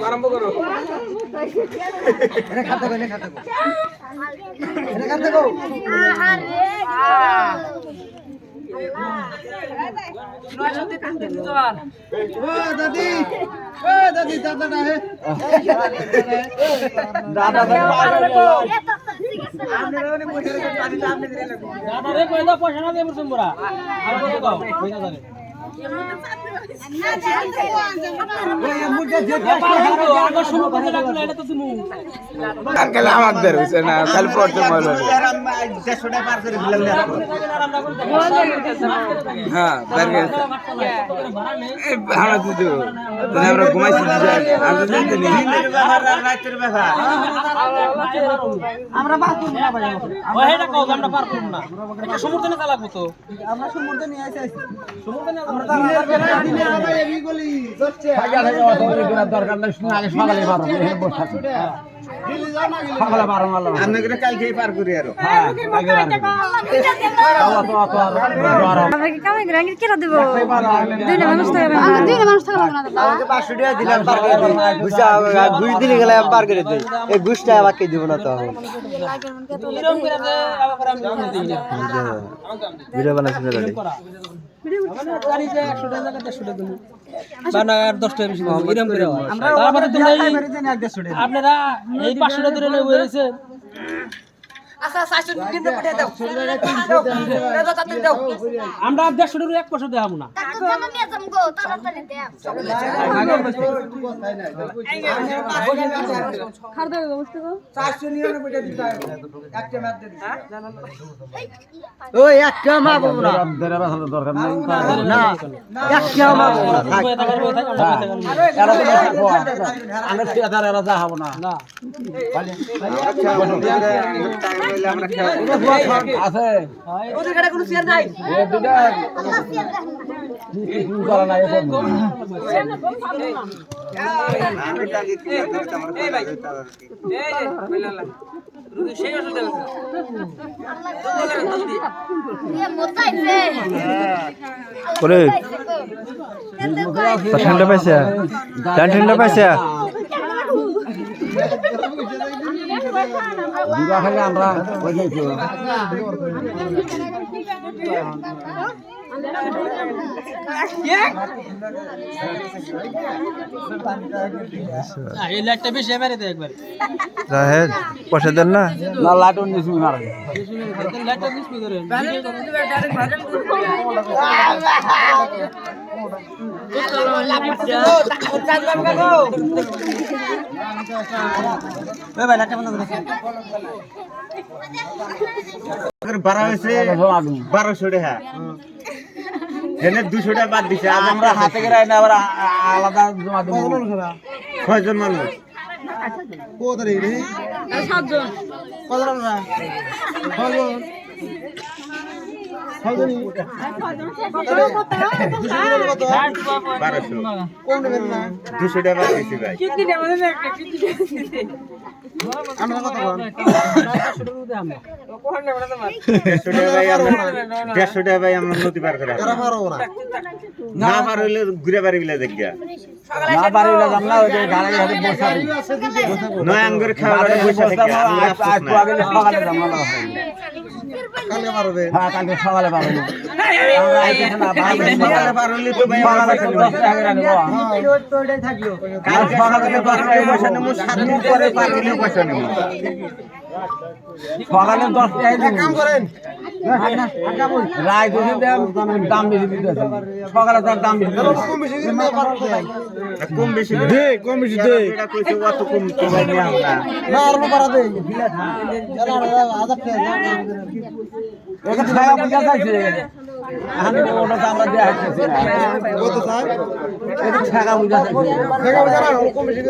আরম্ভ করো আমাদের না কাল পড়তে হ্যাঁ আমরা ঘুমাইছি সমুদ্রে চালাবো তো আমরা সমুদ্রে নিয়ে আসি দরকার নেই আগে সকালে আমরা কালকে পার করি আরো পার করে দিই এই ঘুষটা আমাকে দিব না তো ভিডিও বানাচ্ছি আপনারা এই 500 টাকা ধরে রয়েছে আমরা 150 টাকা এক পয়সা দেখাবো না ঠান্ডা পাইছে ঠান্ডা পাইছে আমরা পয়সা দেন না লাইট বাড়া হয়েছে 1200 টাকা এনে 200 টাকা বাদ দিছে আজ আমরা হাতে করে আইনা আবার আলাদা জমা দেব কয়জন মানুষ কত রে 7 জন কত রা 6 জন 6 জন 1200 কোন নেবেন না 200 টাকা বাদ দিছি ভাই কি কি নেবেন না কি কি আমরা কত বল 150 টাকা আমরা কোন নেবেন না 150 টাকা ভাই আমরা 150 টাকা ভাই আমরা নদী পার করে এরা পারো না না পার হইলে ঘুরে বাড়ি বিলা দেখিয়া না পার হইলে আমরা ওই গাড়ি হাতে বসা নয় আঙ্গুর খাওয়া বসা থেকে আজ তো আগে সকালে জামলা না কালকে পারবে হ্যাঁ কালকে সকালে পারবে আমরা আইতে না সকালে পার হইলে তো ভাই সকালে 10 টাকা নিব হ্যাঁ ওইটাই থাকলো কালকে সকালে পার হইলে বসা নেব 7 দিন পরে পার হইলে বসা নেব সকালে 10 টাকা দিন কাম করেন রায় যদি দাম বেশি দিতে সকালে তার দাম বেশি কম বেশি কম বেশি দে কম বেশি দে এটা কইছে অত কম তো ভাই না না আর পারা দে হাজার টাকা এটা টাকা বুঝা যাচ্ছে আমি ওটা তো আমরা দেয়া হচ্ছে না কত স্যার এটা টাকা বুঝা যাচ্ছে টাকা বুঝা না কম বেশি